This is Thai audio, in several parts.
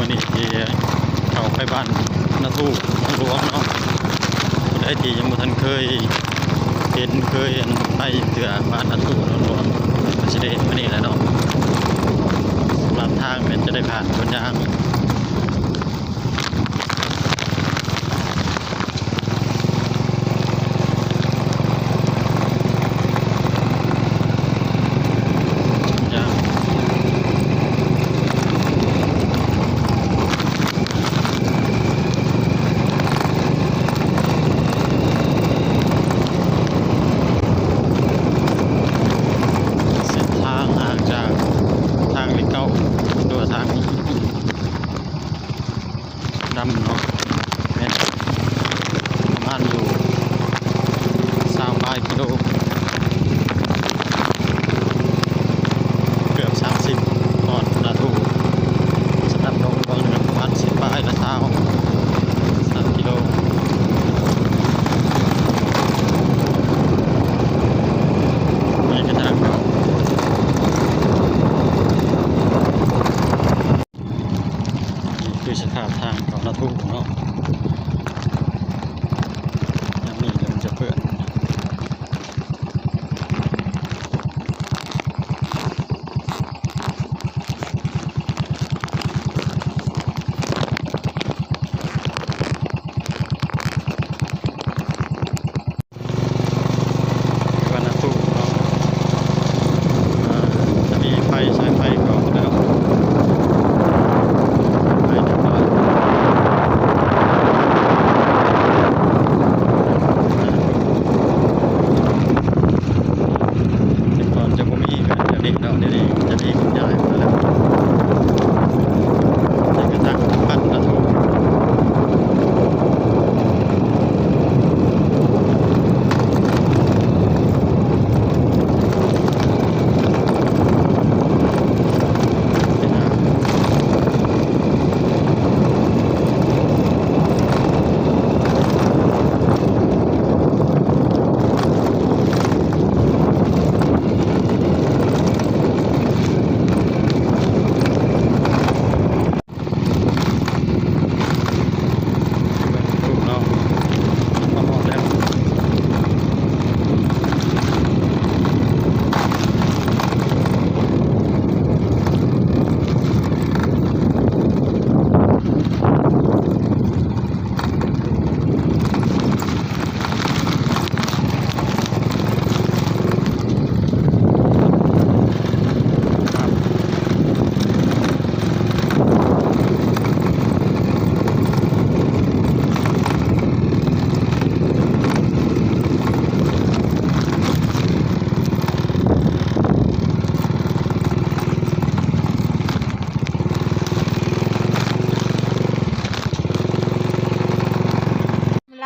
วันนี้ที่เข้าไปบ้านนาทูหลวงเนาะได้ที่ยังบ่ทันเคยเห็นไปเถื่อบ้านนาทูหลวงมันจะได้เห็นวันนี้แหละเนาะสำหรับทางมันจะได้ผ่านบนยางดำเนาะแม่ประมาณอยู่20 กิโลเกือบ30ก่อนนาทูสำหรับลงบางเดือนประมาณ10 ปลายละ3 กิโลนี่คือทางเขาคือสภาพทางของนาทูเนาะยังมีเดี๋ยวมันจะเปื้อนวันนาทูเนาะจะมีไฟใช้ไฟก่อนแล้ว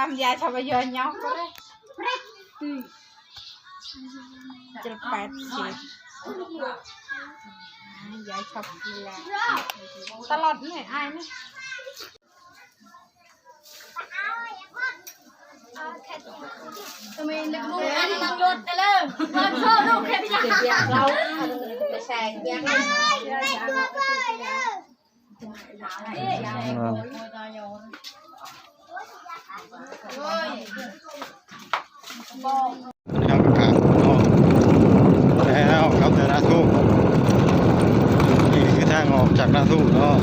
làm dài sao bây giờ nhau có đấy chụp bẹt gì dài chọc là ta lọt này ai nữa tụi mình được mua ăn tăng lột đây lên còn sơ đâu kẹp chả lâu để xài giangนะครับกลางเนาะแล้วครับแต่นาทูนี่คือทางออกจากนาทูเนาะ